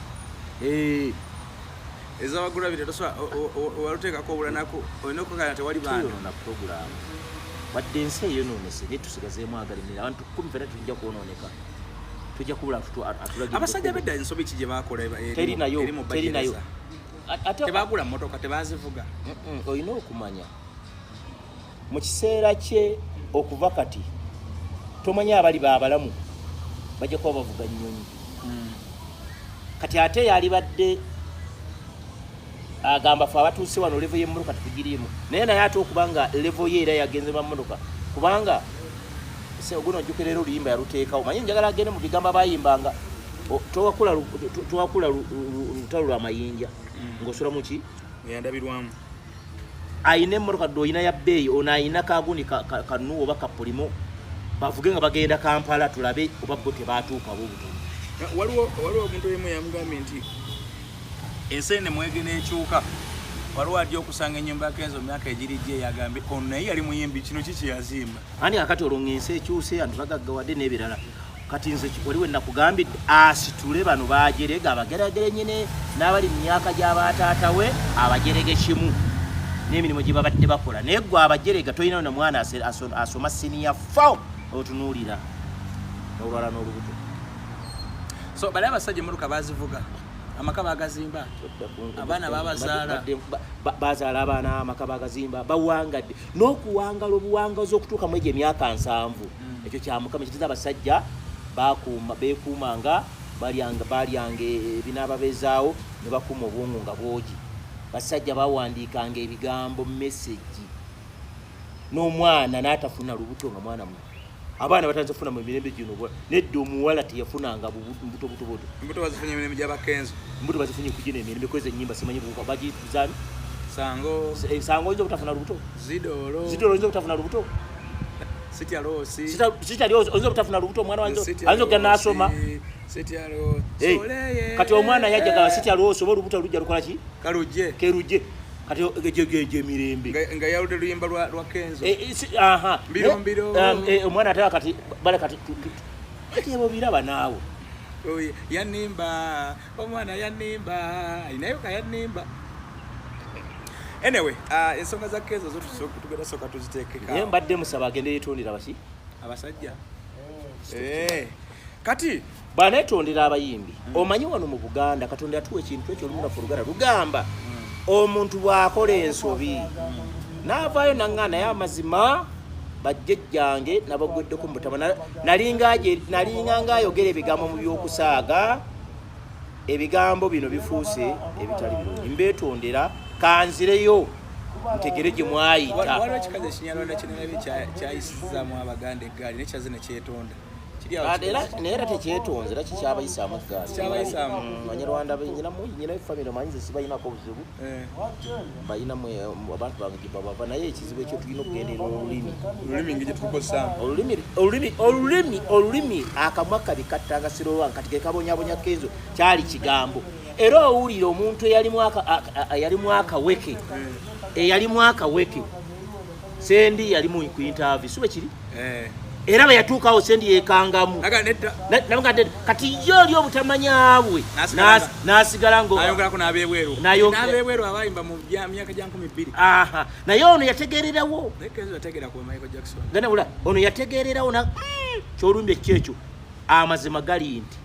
ez'abagravity tosobola waluteekako obulanako olina okukakana tewali bantu na puroguramu wadde ensi eyonoonese naye tusigazeemu agalimira abantu 10 fena tujja kwonooneka tujja kubula atulagi abasajja bedda ensobi ki gye baakola terinayo tebagula mmotoka tebazivuga olina okumanya mu kiseera kye okuva kati tomanya abali baabalamu bajja kuba bavuga nnyonyi kati ate yali badde agamba fe abatuuse wano levo y'emmotoka tetugiriimu naye ate okubanga levo ye era yagenze mammotoka kubanga guno ojjukira era oluyimba yaluteekawo manye njagala agende mu bigambo abayimbanga towakula lutalo lw'amayinja ng'osula muki yandabirwamu ayina emmotoka dde oyina ya bbeeyi ono ayina kagundi kanuwa oba kapolimo bavuge nga bagenda Kampala tulabe oba bo tebaatuukawo obutono waliwo omuntu omu yamugambye nti ensi ene mwege n'ekyuka waliwo ajja okusanga ennyumba yakenzo mu myaka egirijja eyagambye ono naye yali muyimbi kino kiki yazimba ani akati olwo ng'ensi ekyuse abantu bagaggawadde n'ebirala kati nze waliwo ennakugambidde asitule bano bajerega abageragere nyine n'abali mu myaka gy'abataata we abajerege kimu n'emirimu gye babadde bakola naye gwe abajerega tolina na mwana asoma siniya fo otunuulira n'olwala n'olubuto so bali abasajja emmotoka bazivuga amaka bagazimba abaana babazaala bazaala abaana amaka bagazimba bawangadde n'okuwangala obuwangazi okutuuka mu egyo emyaka 7 ekyo kyamukama kitiza abasajja beekuumanga balyanga ebinaaba bezaawo ne bakuuma obwongo nga bwogi basajja bawandiikanga ebigambo message n'omwana n'atafuna lubuto nga mwana muto abaana batanze funa mu mirembe gino nedda omuwala teyafunanga mbuto bazifunye emirimu gy'abakenzo mbuto bazifunye kugina emirembe kweza ennyimba simanyi bagizami sango oyinza obutafuna lubuto zidolo oyinza obutafuna lubuto oyinza obutafuna lubuto omwana wange ayinza okugenda n'asoma kati omwana yajjaga sitya lwosi oba olubuto lujja lukola ki kerujje kati emirembe nga yawudde luyimba lwa kenzo mbiro omwana ataba kati bala kati ebo biraba naawe yanimba omwana yanimba ayinayo kayanimba anyway ensonga za kenzo zo tugenda soka tuziteekeka naye mbadde musaba agende yeetondera baki abasajja kati baneetondera abayimbi omanyi wano mu Buganda Katonda yatuwa ekintu ekyo olumunafu oluganda lugamba omuntu bw'akola ensobi n'avaayo naŋŋa naye amazima bajjajjange nabagweddeko mu butama nalinga ng'ayogera ebigambo mu by'okusaaga ebigambo bino bifuuse ebitali birungi mbeetondera kanzireyo ntegere gye mwayita waliwo ekikazi ekinyarwanda kinene kyayisizaamu abaganda eggaali nekyaze nekyetonda naye era tekyetonze era kikyabayisaamu eggaali abanyarwanda nyina efamire omanyize sibayinako obuzibu bayinamu abantu bange gye babava naye ekizibu ekyo tulina okugendera olulimi nge gyetukozesaamu olulimi akamwa kabikattanga sirolwanga kati gekabonyabonya kenzo kyali kigambo era owulira omuntu eyalimu akaweke sendi yali mu interview sibe kiri era bwe yatuukawo sendi yekangamu kati yo oli obutamanyaabwe n'asigala ng'ayongerako n'abeebweru abayimba mu myaka gya 12 naye ono yategeererawo ono yategeererawo kyolumbi ekyekyo amazima gali nti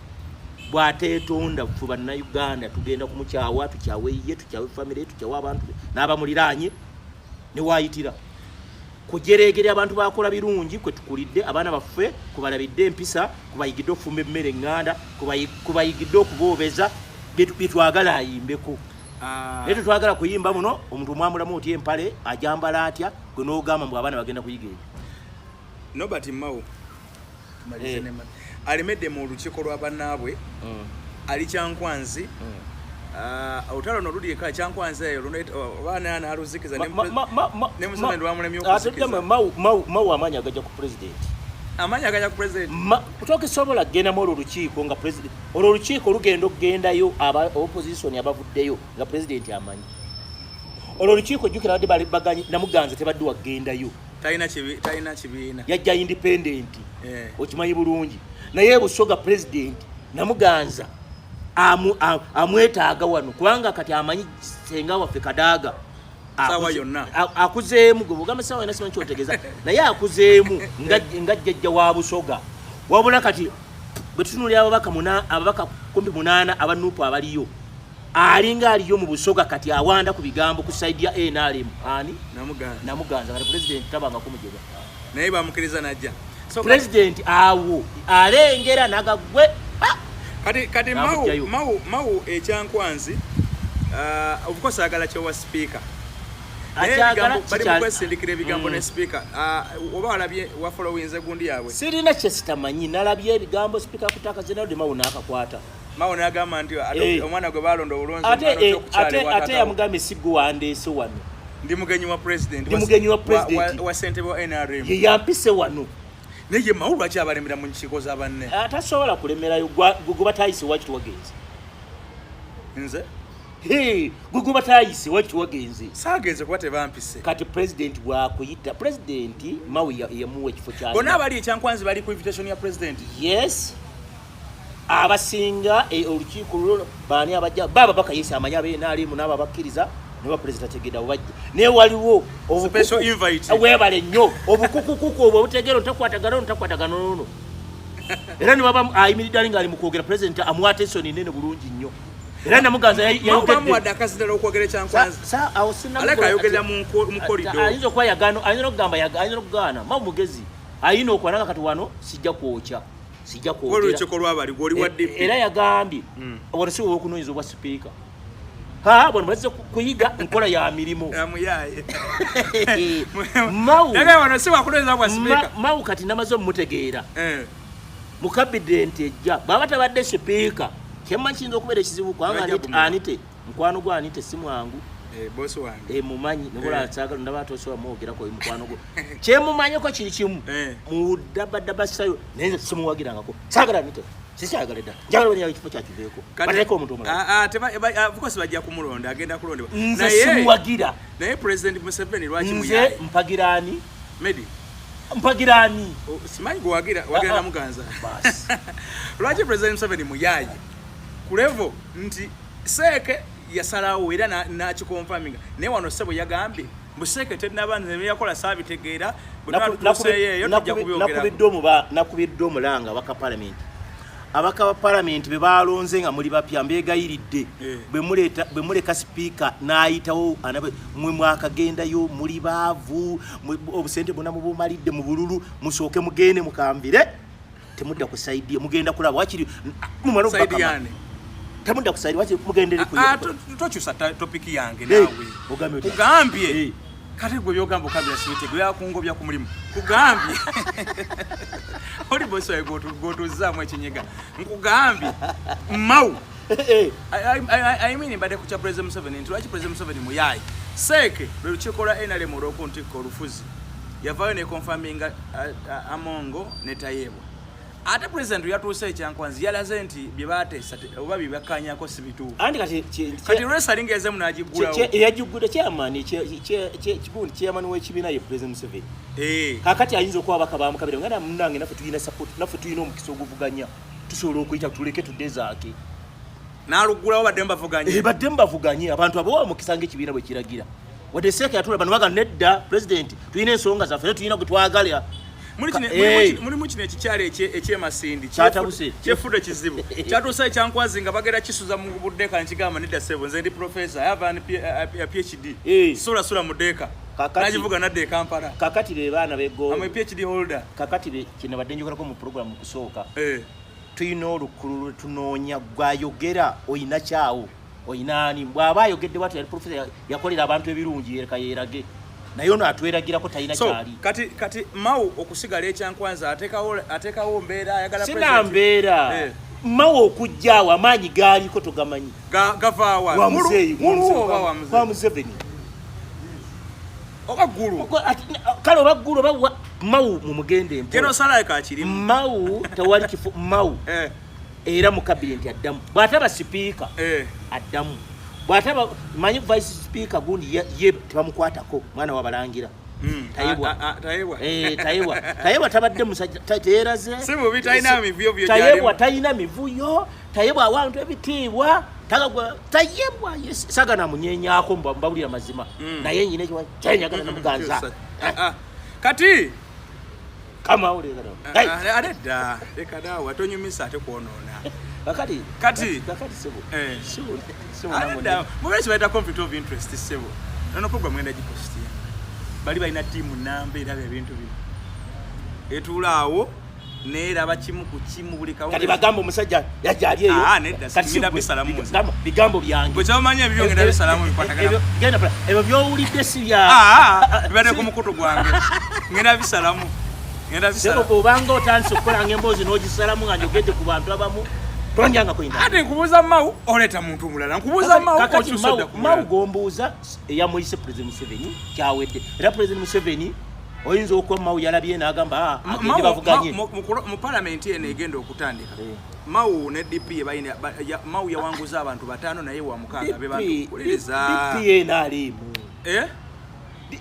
bw'ateetonda ffe bannayuganda tugenda kumukyawa tukyawe ye tukyawe famire tukyawe abantu n'abamuliraanye ne waayitira kujereegerera abantu bakola birungi kwe tukulidde abaana baffe kubalabidde empisa kubayigidde okufumba emmere eŋŋanda kubayigidde okuboobeza byetwagala ayimbeko naye tetwagala kuyimba muno omuntu omwamulamu oti empale ajambala atya gwe n'ogamba mbu abaana bagenda kuyiga ebyo Nobert Mao alemedde mu lukiiko lwa bannaabwe ali Kyankwanzi olutalo no luli eka Kyankwanzi eyo baana n'aluzikiza ne Museveni lwamulemye okuzikiza Mao amaanyi agajja ku president kutoka esobola kgendamu olwo olukiiko nga president olwo olukiiko lugenda okugendayo aba opposition abavuddeyo nga president amanyi olwo olukiiko jjukira badde baganyi namuganza tebadde wagendayo talina kibiina yajja independent okimanyi bulungi naye busoga president namuganza amwetaaga wano kubanga kati amanyi senga waffe Kadaaga sawa yonna akuzeemu gwe sawa yonna simanyi kyotegeeza naye akuzeemu nga jjajja wa busoga wabula kati bwe tutunulira ababaka 18 abanuupu abaliyo alinga aliyo mu busoga kati awanda ku bigambo ku side ya NRM ani namuganza kati president tabanga kumujega naye bamukiriza najja so president awo alengera nagagwe kati Mao Kyankwanzi obukosa agala kyowa speaker bali mukwesindikira ebigambo ne speaker oba walabye wafolowinze gundi yaabwe sirina kyesitamanyi nalabye ebigambo speaker kutaka zenalde Mao n'akakwata Mao n'agamba nti omwana gwe balonda obulunzi ate yamugambye sigguwandeese wano ndi mugenyi wa president wa ssentebe wa NRM ye yampise wano naye Mao lwaki abalemera mu nkiiko za banne atasobola kulemerayo gwe batayise waki tuwagenze nze gwe batayise waki tuwagenze saagenze kuba tebampise kati president bwakuyita president Mao yamuwa ekifo kyali bonna abali Kyankwanzi bali ku invitation ya president yes abasinga olukiiko lulo baani abajja baba bakayise amanya abenalimu n'abo abakkiriza ne president tegeda wajja ne waliwo special invite webale nnyo obukukukuku obwo obutegero ntakwatagano nono era ne baba ayimiridde nga ali mu kwogera president amwa attention nene bulungi nnyo era namuganza yayogedde adakazidala okwogera Kyankwanzi awo sinna aleka ayogera mu corridor ayinza okuba yagano ayinza okugamba ayinza okugana Mao mugezi ayina okwananga kati wano sijja kwokya olwekiko lwabali gwoli wa DP era yagambye wano si wokunoonyeza obwa speaker bwana bazze kuyiga nkola ya milimo amuyaye mau yaga wano si wakuleza kwa speaker mau kati namazo mutegeera mu cabinet ejja baba tabadde speaker kyemma kinzo okubera ekizibu kwanga anite mukwano gwa anite simwangu boss wange mumanyi nebola atsaga ndaba atosowa mwogera ko mukwano gwo kyemumanyi ko kiri kimu mu dabadaba sayo nenze simuwagirangako sagala anite sisyagala dda njagala banya ekifo kyakiveeko bateko omuntu omulala of course bajja kumulonda agenda kulondebwa naye simuwagira naye president Museveni lwaki muyaye mpagirani Medi mpagirani simanyi gwagira na muganza bas lwaki president Museveni muyaye kulevo nti seke yasalawo era na kikonfaminga naye wano sebo yagambye museke tennabanze ne yakola sabitegeera nakubidde omulanga baka parliament abaka ba parliament be balonze nga muli bapya mbegayiridde bwe muleka speaker naayitawo anabe mwe mwakagendayo muli baavu obusente bonna mubumalidde mu bululu musooke mugende mukamvire temudda ku side mugenda kulaba wakiri mumalo bakama temudda ku side wakiri mugendere ku tokyusa topic yange nawe kugambye kati gwe byogamba kabira site gwe yakungobya ku mulimu kugambye oli bosi wae gotuzamu ekinyega nkugambye mau I mean bade kucha president Museveni nti lwaki president Museveni muyayi seke lwe chikola enale moroko ntiko rufuzi yavayo ne confirming amongo ne tayebwa ate president yatuusa ekyankwanzi yalaze nti byebatesa oba bibakanya ko sibitu andi kati wrestling eze munajigula yajigula chairman kikundi chairman w'ekibiina ye president Museveni kakati ayinza okuba bakabamu kabire ngana munange nafe tuyina support nafe tuyina omukisa oguvuganya tusobola okuyita tuleke tudezaake nalugulawo badde mbavuganye abantu abo mukisanga ekibiina bwe kiragira wadde seke yatula bano baga nedda president tuyina ensonga zaffe tuyina gutwagalya muri mukino ekikyalo ekyemasindi kyefude kizibu kyatuusa ekyankwazi nga bagera kisuza mu budeeka nkigamba nedda sebo nze ndi professor yava ya PhD sula mu deeka nagivuga nadde Kampala kakati be baana bego am PhD holder kakati kino badde njogerako mu program kusooka tuyina olukulu tunoonya gwayogera oyina kyawo oyinaani bw'aba ayogedde bwatu yali professor yakolera abantu ebirungi yerage nayo no atweragirako tayina kyali kati mau okusigala ekyankwanza atekawo mbeera ayagala sina mbeera mau okujjaawo amaanyi gaaliko togamanyi gavaawa wa Museveni oba ggulu kale oba ggulu oba mau mumugende keno salaika akirimu mau tewali kifu mau era mu cabinet addamu bw'ataba sipiika addamu bw'ataba manyi vice speaker gundi ye tebamukwatako mwana wabalangira tayebwa tabadde musajja teeraze tayebwa tayina mivuyo tayebwa awantu ebitiibwa tayebwa sagana munyenyaako mbabulira mazima naye nyine kyenyagala namuganza kati kama ulegala adedda lekadawa tonyumisa ate kuonoona kati sebo adedda mubesi baita conflict of interest sebo nono program ngenda gipostia bali balina timu namba era ebintu bino etulaawo neeraba kimu ku kimu buli kawo kati bagamba omusajja yajali eyo kati ngenda bisalamu bigambo byange bwe kyamanya ebyo ngenda bisalamu bikwatagana ebyo byowulidde si bya bibadde ku mukutu gwange ngenda bisalamu sebo obanga otandise okukola ng'emboozi n'ogisalamu nga njogedde ku bantu abamu tonjanga kwinda ate nkubuuza mau oleeta muntu omulala nkubuuza mau gombuuza eyamuyise president Museveni kyawedde era president Museveni oyinza okuba mau yalabye n'agamba agende bavuganye mu palamenti eno egenda okutandika mau ne DP mau yawanguza abantu 5 naye wa 6 be bakuliriza DP n'alimu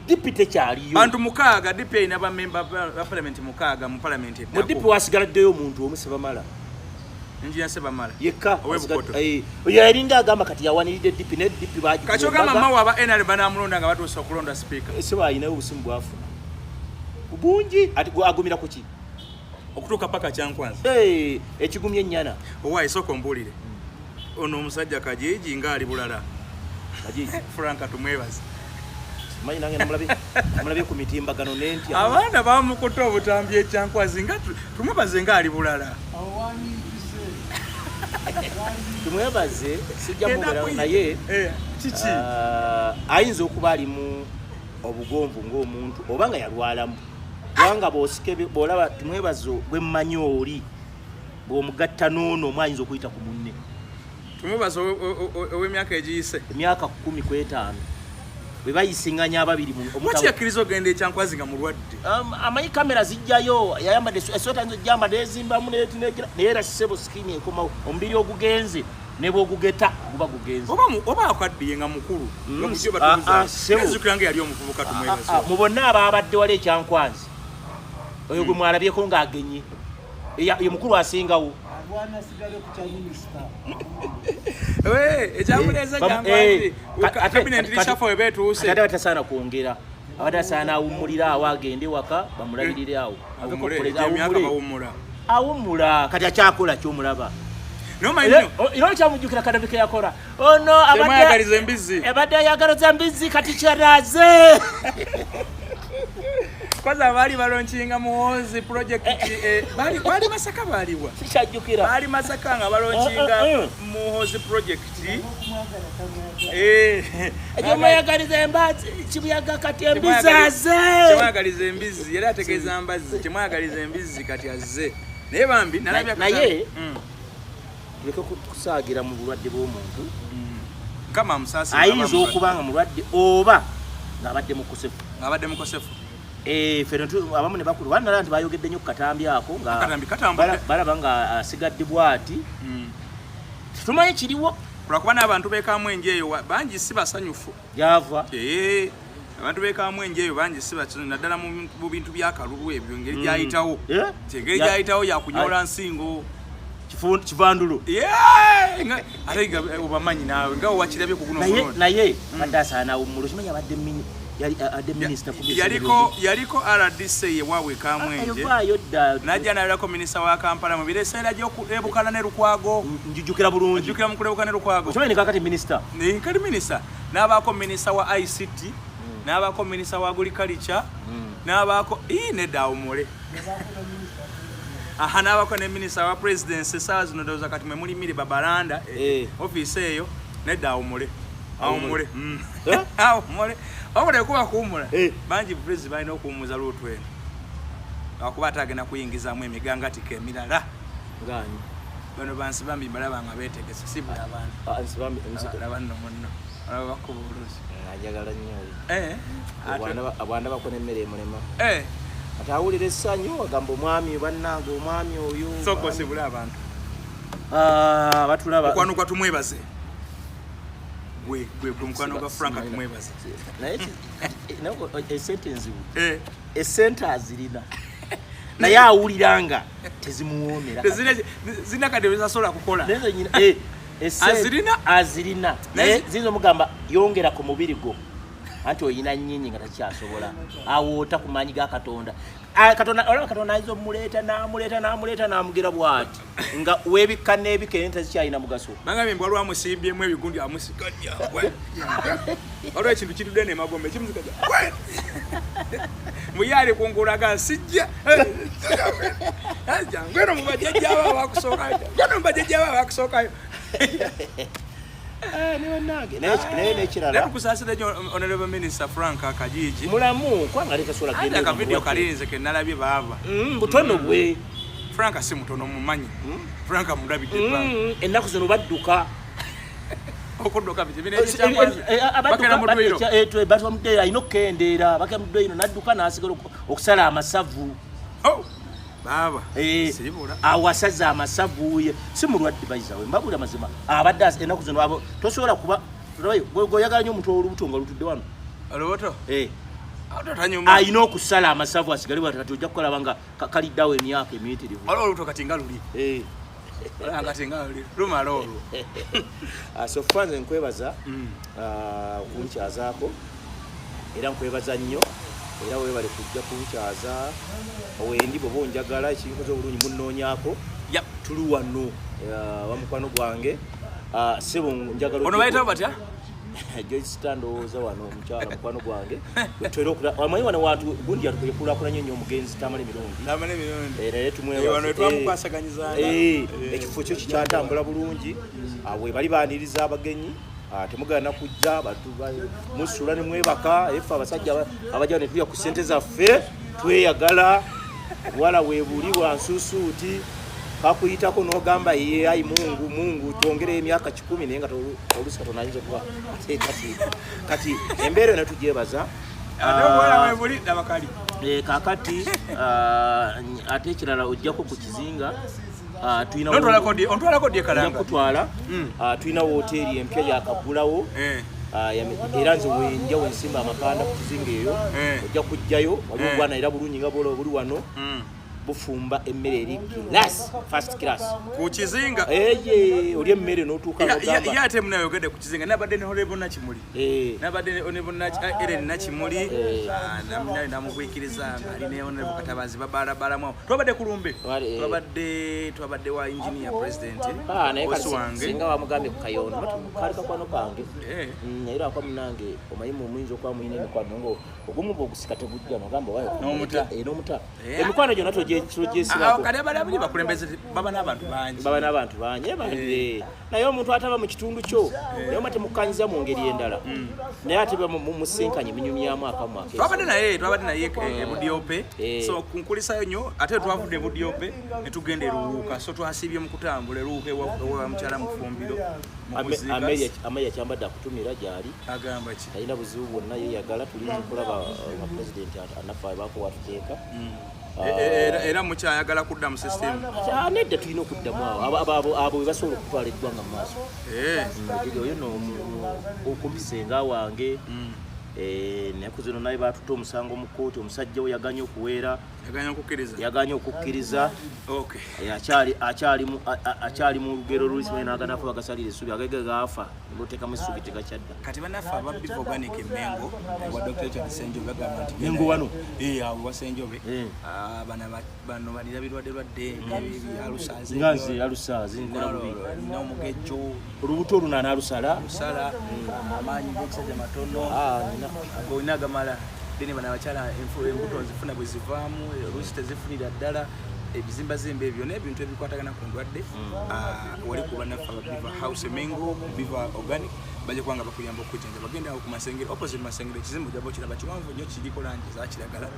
DP tekyaliyo bantu 6 DP ina ba member ba parliament 6 mu parliament mu DP wasigaladdeyo omuntu omu Sebamala Engineer Sebamala yeka yalinda agamba kati yawaniride DP ne DP baji kacho kama mawa aba NRM banamulonda nga batuusa okulonda speaker seba ayinayo obusimu bwafuna bungi ati agumira kuki okutuuka paka kyankwanza ekigumye ennyana owa isoko mbulire ono omusajja kajeji ngaali bulala kajeji Franka tumwebaze manyi nange namulabye ku mitimbagano nenti abaana bamukuta obutambye ekyankwazi nga tumwebaze ngaali bulala tumwebaze sijja mubera naye Kiki? Ayinza okuba alimu obugonvu ng'omuntu oba nga yalwalamu. Kubanga bw'osikebe bw'olaba timwebazo bwe mmanyi oli bw'omugatta n'ono omwayinza okuyita ku munne. Tumubaza ow'emyaka egiyise. Emyaka 10 ku 5. Bwe bayisinganya ababiri mu omutabo. Yakiriza ogenda ekyankwazi nga mulwadde. Amanyi kamera zijjayo yayambadde esweta nzo gyambadde ezimbamu neera ssebo sikini ekomawo omubiri ogugenze ne bw'ogugeta guba gugenze. Oba akaddiye nga mukulu. Nga batubuza. Ezukira nga yali omuvubuka tumwebaza. Mu bonna abaabadde wali ekyankwazi. Oyo gwe mwalabyeko ng'agenye. Ye mukulu asingawo. Bwana sigale ku minisita. Ekyamuleza Kyangwazi. Cabinet lishafa webetuuse. Ate batasaana kwongera. Abatasaana awummulira awo agende waka bamulabirire awo. Awummula kati akyakola ky'omulaba. Ino kyamujjukira Kadabike yakola. Ono abadde ayagaliza embizzi kati kyaraze. Kwaza bali balonkinga Muhoozi project bali Masaka baliwa. Sikyajjukira. Bali Masaka nga balonkinga Muhoozi project. Ekimwayagaliza embazzi kibuyaga kati embizzi aze. Kimwayagaliza embizzi era ategeeza mbazzi kimwayagaliza embizzi kati aze. Naye bambi nalabya naye tuleke kusaagira mu bulwadde bw'omuntu. Kama musasi ayinza okuba nga mulwadde oba ng'abadde mukosefu. Fentu abamu ne bakulu wanala nti bayogedde nnyo Katambi ako nga balaba nga asigadde bwati. Tumanyi kiriwo. Lwakuba n'abantu beekamwenje eyo bangi si basanyufu. Yava. Abantu beekamwenje eyo bangi si basanyufu naddala mu bintu byakalulu ebyo engeri gyayitawo. Engeri gyayitawo yakunyola nsingo. Kivandulo. Ate obamanyi naawe nga wakirabye ku guno mulondo. Naye badasaana awummula kimanyi abadde minister yaliko RDC yewawe kamwenje najja nalako minister wa Kampala mu bireseera gy'okulebukana ne Lukwago njujukira bulungi njukira mu kulebukana ne Lukwago kimanyi kakati minister kali minister n'abaako minister wa ICT n'abaako minister wa agriculture n'abaako nedda omule n'abaako ne minister wa presidency saa zino ndowooza kati mwe mulimire Babalanda office eyo nedda omule awumule awumule kuba kuwumula bangi president balina okuwumuza luutu eno lwakuba ate agenda kuyingizamu emigangatiko emirala ngani bano bansi bambi balaba nga beetegese si buli abantu laba nno munno alaba bakuba oluusi ajagala nnyo abwanda bakona emmere emulema ate awulira essanyu agamba omwami bannange omwami oyo sokosibule abantu batulaba okwanuka tumwebaze gwe mukwano gwa Frank tumwebaze naye esente azirina naye awuliranga tezimuwoomera zina kade wezasobola kukola azirina naye zinza omugamba yongera ku mubiri gwo anti oyina nnyinyi nga takyasobola awoota ku maanyi ga Katonda Katonda ayinza omumuleeta n'amuleeta n'amugera bw'ati nga weebikka n'ebika ente zikyalina mugaso nangambye mbwa lwamusimbyemu ebigundi amusigadya waliwo ekintu kitudde n'emagombe kimusigadya muyaale kungulaga sijja ngweno mu bajjajjaabo abakusookayo nekusasira nyo Honorable Minister Frank Kajiji mulamu kwanga leka sola genda ka video kalinze ke nalabye baba butono bwe Frank si mutono mumanyi Frank mudabide baba ennaku zino badduka okudoka bine ekyakwazi bakera mu dwiro batwa mudde ayino kendeera bakera mu dwiro nadduka nasigala okusala amasavu baba sibula awasaza amasavu si mulwadde bayizawe mbabula mazima abadde ennaku zino abo tosobola kuba goyagala nnyo omuntu olubuto nga lutudde wano olubuto ayina okusala amasavu asigale bwati kati ojja kukolaba nga kaliddawo emyaka emiyitirivu olubuto kati nga luli kati nga luli lumala olwo sofanze nkwebaza kunkyazaako era nkwebaza nnyo era weebale kujja kunkyaza wendi bwoba onjagala ekinkoze obulungi munoonyaako tuli wano wamukwano gwange sebo njagala ono bayitawo batya George Standoza wano omukyala mukwano gwange twero amanyi wano wantu gundi yakulakula nnyo omugenzi tamale mirundi era tumwebaza twamukwasaganyizaana ekifo kyo kikyatambula bulungi we bali baaniriza abagenyi temugana kujja bantu musula ne mwebaka efa abasajja abajja ne tuya ku sente zaffe tweyagala wala webuli wansusuuti kakuyitako n'ogamba ye ayi mungu twongere emyaka 10 naye nga olusi katonda ayinza okuba kati embeera ne tugyebaza kakati ate ekirala ojjako ku kizinga kutwala tulina woteeri empya yakagulawo era nze wenja wensimba amakanda ku kizinga eyo ojja kujjayo waliwo bwana era bulungi nga buli wano bufumba emmere eri class first class ku kizinga oli emmere n'otuuka n'ogamba ate munayogedde ku kizinga nabadde ne Honorable Nakimuli nabadde ne Honorable Ellen Nakimuli namugwikiriza nga ali ne Honorable Katabazi babalabalamu twabadde ku lumbe twabadde wa engineer president naye singa wamugambye ku kayondo kali kakwano kange naye lwakwa munange omanyi muyinza okuba muyina emikwano ngo ogumu bwogusika tegujja nogamba wayo n'omuta emikwano gyonna kale balabuli bakulembeze baba n'abantu bangi naye omuntu ataba mu kitundu kyo naye omate mukanyiza mu ngeri endala naye ate musinkanye minyumyamu akamwaka twabadde naye ebudiope so kunkulisayo nnyo ate twavudde ebudiope ne tugenda eruwuuka so twasibye mu kutambula eruwuuka ewa mukyala mu Fumbiro Ameya kyambadde akutumira gyali agamba ki talina buzibu bwonna yeyagala tulinza okulaba pulezidenti anafa baako watuteeka era mukyayagala kudda mu system nedda tulina okuddamu abo bebasobola okutwala eggwanga mu maaso oyo okumpisenga wange ennaku zino naye batuta omusango mu kkooti omusajja we yaganye okuweera yaganye okukkiriza akyali mu lugero lulisimaye n'aganafa bagasalira essubi agage gaafa niboteekamu essubi tegakyadda kati bannaffe aba Beef Organic Mengo wa Dr. Richard Senjobe bagamba nti Mengo wano awo wa Senjobe bano balira birwadde ngazi alusaazi n'omugejjo olubuto olunaana alusala amaanyi g'ekisajja matono olina agamala deni bana abakyala embuto nzifuna bwe zivaamu oluusi tezifunira ddala ebizimba ebyo n'ebintu ebikwatagana ku ndwadde wali ku bannaffe aba Beef House Mengo Beef Organic bajja kubanga bakuyamba okujjanjaba bagenda ku Masengere opposite Masengere ekizimbe ojja kiraba kiwanvu nnyo kiriko langi za kiragala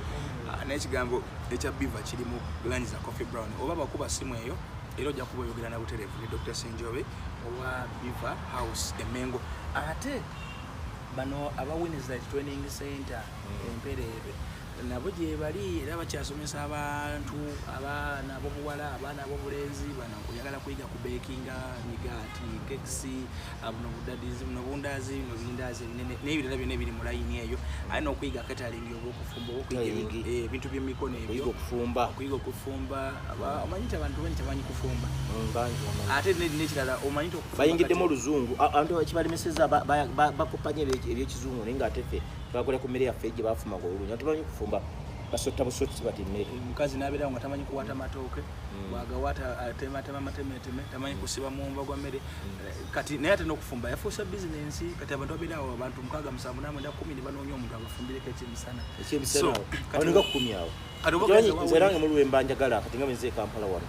n'ekigambo ekya Beef kiri mu langi za coffee brown oba bakuba simu eyo era ojja kuba oyogera na butereevu ne Dr. Senjobe owa Beef House Mengo ate bano aba Wednesday Training Center empereere nabo gye bali era bakyasomesa abantu abaana abobuwala abaana abobulenzi bano oyagala kuyiga ku bakinga migati kekisi buno budadizi buno bundazi buno bindazi binene n'ebirala byonna ebiri mu layini eyo alina okuyiga catering obwokufumba ebintu by'emikono ebyo okuyiga okufumba omanyite abantu bani tebanyi kufumba ate n'ekirala omanyite bayingiddemu oluzungu abantu kibalemeseza bakopanye ebyekizungu naye ngaate ffe bakola ku mmere yaffe gye bafuma olulungi tebanyi kufumba basotta busoti bati mmere omukazi n'abeerawo nga tamanyi kuwata matooke bwagawaata atematema matemeteme tamanyi kusiba muwumba gwa mmere kati naye ate n'okufumba yafuusa bizinensi kati abantu babeerawo abantu 6 7 8 10 ne banoonya omuntu abafumbireko ekyemisana abaninga 10 awo nze erange muliwe mbanjagala kati nga benze Kampala wano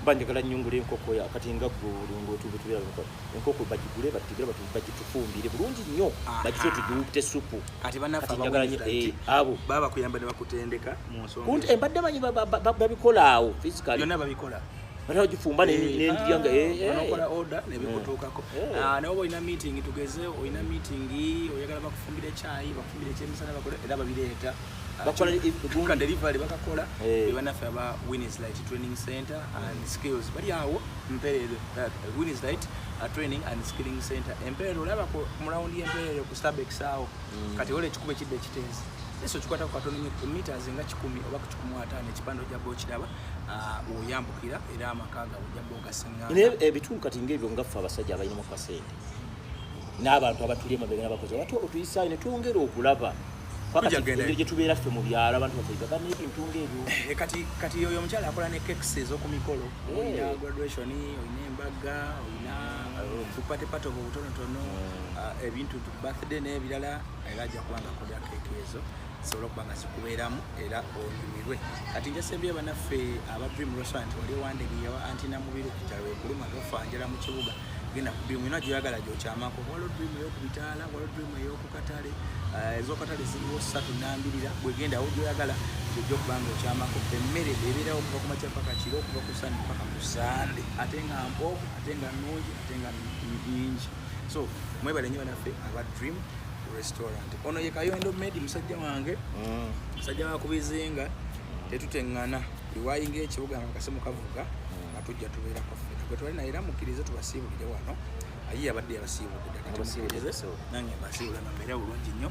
banjagala nnyungula enkoko kati nga bulungo tubitubira enkoko bagigule batigire bagitufumbire bulungi nnyo bagite tugute supu kati bannaffe abo baba kuyamba ne bakutendeka mu nsonga kunti embadde manyi babikola awo physically byonna babikola bata ogifumba n'endyanga onokola order nebikutuukako naye oba olina meeting tugeze olina meeting oyagala bakufumbira ekyayi bakufumbira ekyemisana bakole era babireeta bakola delivery bakakola bannaffe aba Wednesday Training Center and Skills bali awo mpereero Wednesday Training and Skilling Center empereero olaba ku mulawundi y'empereero ku Starbucks awo kati ole ekikuba ekidde ekitenzi eso kikwata ku katono meters nga 10 oba ku 15 ekipando jja bw'okiraba oyambukira era amaka ga ojja bw'ogasinga ebitundu kati ng'ebyo ngaffe abasajja abalinamu kasente n'abantu abatuli emabega n'abakozi ate otuyisaayo ne twongera okulaba gye tubeera ffe mu byalo abantu bakoigaga n'ebintu ng'ebyo kati oyo omukyala akola ne kekisi ez'okumikolo olina graduation olina embaga olina tupatepate obwo obutonotono ebintu birthday n'ebirala era ajja kubanga akolya keeki ezo zisobola okuba nga zikubeeramu era onyumirwe kati njasembye bannaffe aba Dream Restaurant wali owandegeye wa Antina Mubiru ku kyalo ekuluma tofanjala mu kibuga genda ku dream ina gyeyagala gyokyamako waliwo dream ey'okubitaala waliwo dream ey'okukatale ez'okatale ziriwo 3 nambirira bwegenda awo gyoyagala ojja okuba nga okyamako emmere ebeerawo okuva ku makya paka kiro okuva ku sande paka ku sande ate nga mpoofu ate nga nnungi ate nga nyingi so mwebale nnyo banaffe aba dream restaurant ono ye Kayondo Medi musajja wange musajja wakubizinga tetuteŋŋana liwayinga ekibuga nga kase mukavuga nga tujja tubeera kwaffe gwe twali naye era mukkirize tubasiibulire wano ayi abadde yabasiibulidde kati nange mbasiibula nga mbeera bulungi nnyo